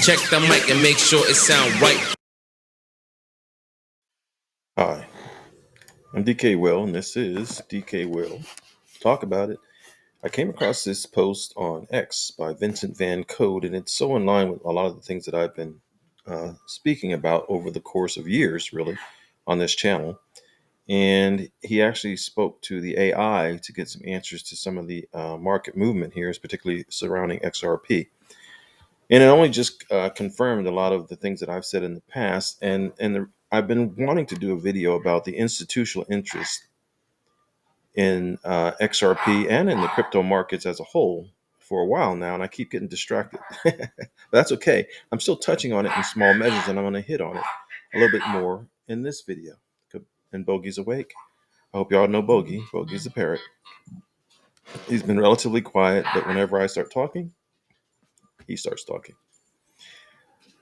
Check the mic and make sure it sound right. Hi, I'm DKWILL, and this is DKWILL Talk About It. I came across this post on X by Vincent Van Code, and it's so in line with a lot of the things that I've been speaking about over the course of years, really, on this channel. And he actually spoke to the AI to get some answers to some of the market movement here, particularly surrounding XRP. And it only just confirmed a lot of the things that I've said in the past. I've been wanting to do a video about the institutional interest in XRP and in the crypto markets as a whole for a while now, and I keep getting distracted. That's okay. I'm still touching on it in small measures, and I'm going to hit on it a little bit more in this video. And Bogey's awake. I hope y'all know Bogey. Bogey's the parrot. He's been relatively quiet, but whenever I start talking, he starts talking.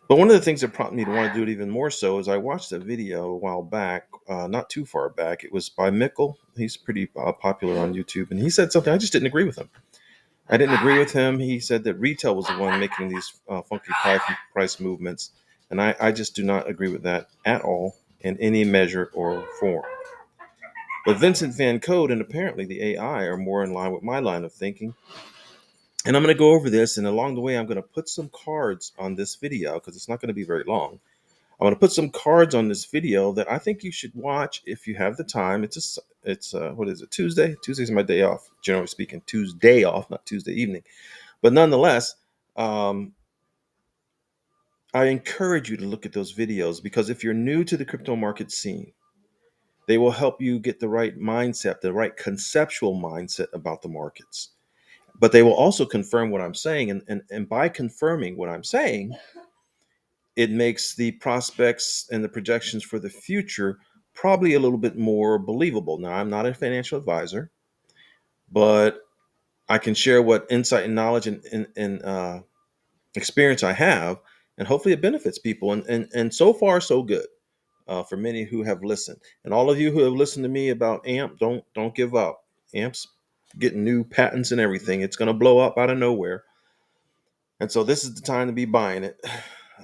But one of the things that prompted me to want to do it even more so is I watched a video a while back, not too far back. It was by Mickle. He's pretty popular on YouTube, and he said something I just didn't agree with him. I didn't agree with him. He said that retail was the one making these funky price movements, and I just do not agree with that at all in any measure or form. But Vincent Van Code and apparently the AI are more in line with my line of thinking. And I'm going to go over this, and along the way, I'm going to put some cards on this video because it's not going to be very long. I'm going to put some cards on this video that I think you should watch if you have the time. It's what is it, Tuesday? Tuesday's my day off, generally speaking. Tuesday off, not Tuesday evening. But nonetheless, I encourage you to look at those videos because if you're new to the crypto market scene, they will help you get the right mindset, the right conceptual mindset about the markets. But they will also confirm what I'm saying. And by confirming what I'm saying, it makes the prospects and the projections for the future probably a little bit more believable. Now, I'm not a financial advisor, but I can share what insight and knowledge and experience I have, and hopefully it benefits people. And so far, so good for many who have listened. And all of you who have listened to me about AMP, don't give up. AMP's getting new patents and everything. It's going to blow up out of nowhere. And so this is the time to be buying it.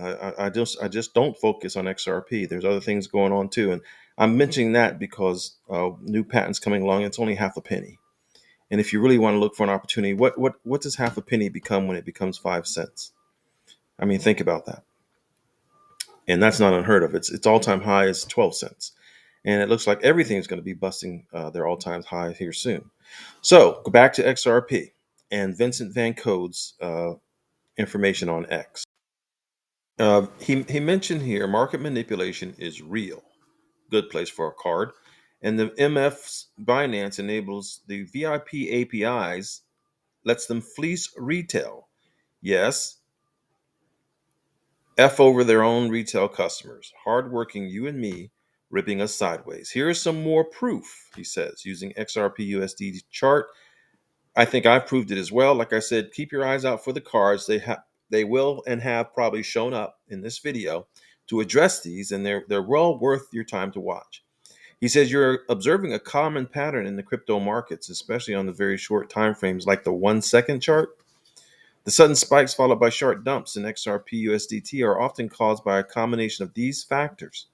I just don't focus on XRP. There's other things going on too, and I'm mentioning that because new patents coming along. It's only half a penny, and if you really want to look for an opportunity, what does half a penny become when it becomes 5 cents? I mean, think about that, and that's not unheard of. Its all-time high is 12 cents, and it looks like everything's going to be busting their all-time high here soon. So go back to XRP and Vincent Van Code's information on X. He mentioned here market manipulation is real. Good place for a card. And the MF's Binance enables the VIP APIs, lets them fleece retail. Yes, F over their own retail customers. Hardworking you and me ripping us sideways. Here's some more proof, he says, using XRPUSD chart. I think I've proved it as well. Like I said, keep your eyes out for the cards. They will and have probably shown up in this video to address these, and they're well worth your time to watch. He says you're observing a common pattern in the crypto markets, especially on the very short time frames like the 1 second chart. The sudden spikes followed by sharp dumps in XRP are often caused by a combination of these factors.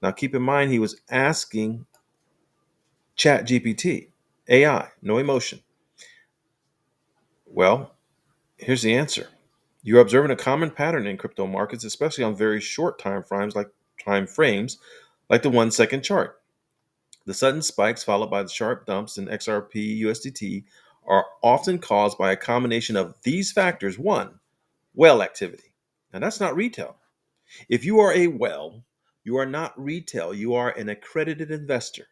Now keep in mind he was asking Chatgpt, AI, no emotion. Well, here's the answer. You're observing a common pattern in crypto markets, especially on very short time frames like the 1 second chart. The sudden spikes followed by the sharp dumps in XRP are often caused by a combination of these factors. One, whale activity. Now that's not retail. If you are a whale, you are not retail. You are an accredited investor.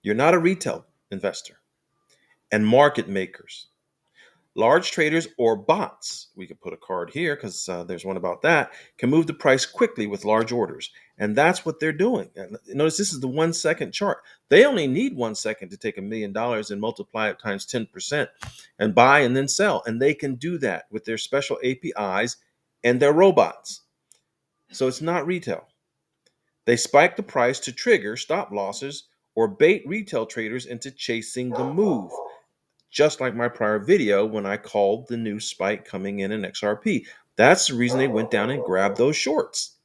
You're not a retail investor. And market makers. Large traders or bots, we could put a card here because there's one about that, can move the price quickly with large orders. And that's what they're doing. And notice this is the 1 second chart. They only need 1 second to take $1 million and multiply it times 10% and buy and then sell. And they can do that with their special APIs and their robots. So it's not retail. They spike the price to trigger stop losses or bait retail traders into chasing the move. Just like my prior video when I called the new spike coming in XRP. That's the reason they went down and grabbed those shorts.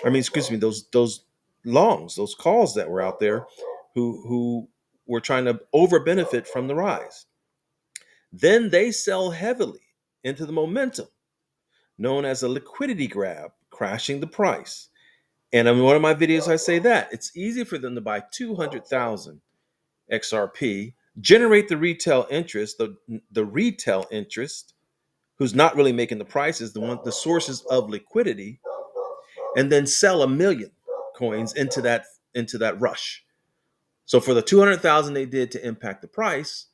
I mean, excuse me, those longs, those calls that were out there who were trying to over benefit from the rise. Then they sell heavily into the momentum, known as a liquidity grab, crashing the price. And in one of my videos, I say that it's easy for them to buy 200,000 XRP, generate the retail interest, the retail interest, who's not really making the prices, the sources of liquidity, and then sell 1 million coins into that rush. So for the 200,000 they did to impact the price,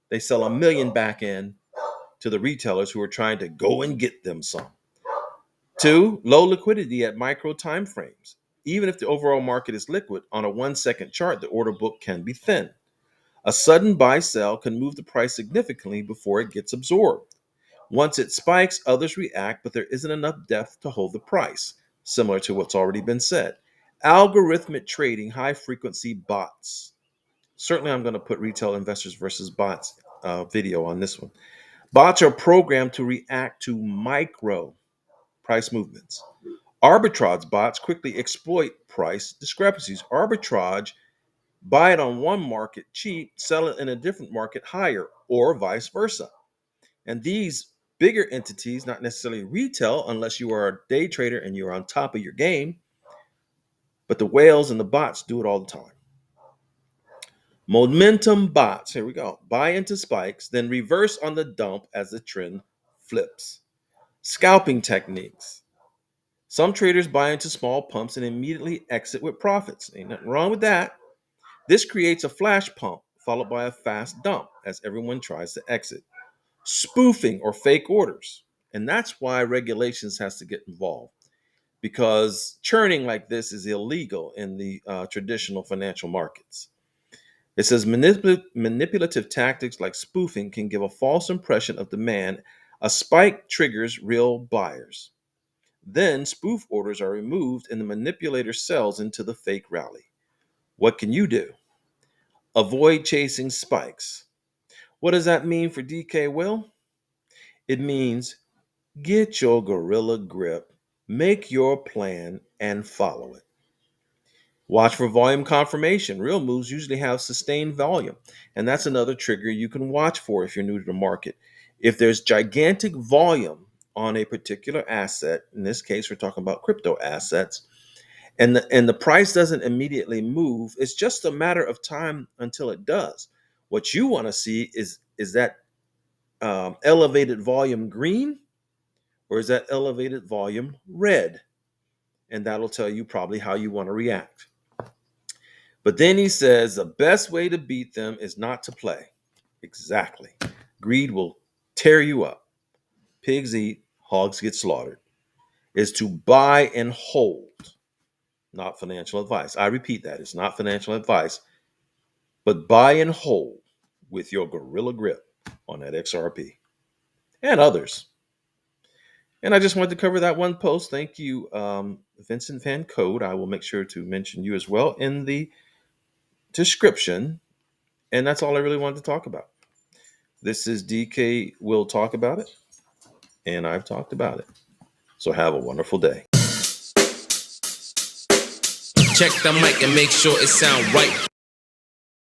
they sell 1 million back in to the retailers who are trying to go and get them some. 2, low liquidity at micro time frames. Even if the overall market is liquid, on a 1-second chart, the order book can be thin. A sudden buy sell can move the price significantly before it gets absorbed. Once it spikes, others react, but there isn't enough depth to hold the price, similar to what's already been said. Algorithmic trading, high frequency bots. Certainly, I'm going to put retail investors versus bots video on this one. Bots are programmed to react to micro price movements. Arbitrage bots quickly exploit price discrepancies. Arbitrage, buy it on one market cheap, sell it in a different market higher, or vice versa. And these bigger entities, not necessarily retail, unless you are a day trader and you're on top of your game, but the whales and the bots do it all the time. Momentum bots, here we go. Buy into spikes, then reverse on the dump as the trend flips. Scalping techniques. Some traders buy into small pumps and immediately exit with profits. Ain't nothing wrong with that. This creates a flash pump followed by a fast dump as everyone tries to exit. Spoofing or fake orders. And that's why regulations has to get involved, because churning like this is illegal in the traditional financial markets. It says manipulative tactics like spoofing can give a false impression of demand. A spike triggers real buyers. Then spoof orders are removed and the manipulator sells into the fake rally. What can you do? Avoid chasing spikes. What does that mean for DKWILL? It means get your gorilla grip, make your plan, and follow it. Watch for volume confirmation. Real moves usually have sustained volume, and that's another trigger you can watch for if you're new to the market. If there's gigantic volume on a particular asset, in this case, we're talking about crypto assets, and the price doesn't immediately move, it's just a matter of time until it does. What you want to see is that elevated volume green, or is that elevated volume red? And that'll tell you probably how you want to react. But then he says the best way to beat them is not to play. Exactly. Greed will tear you up. Pigs eat, hogs get slaughtered. Is to buy and hold, not financial advice. I repeat that. It's not financial advice, but buy and hold with your gorilla grip on that XRP and others. And I just wanted to cover that one post. Thank you, Vincent Van Code. I will make sure to mention you as well in the description. And that's all I really wanted to talk about. This is DK Will Talk About It, and I've talked about it. So have a wonderful day. Check the mic and make sure it sound right.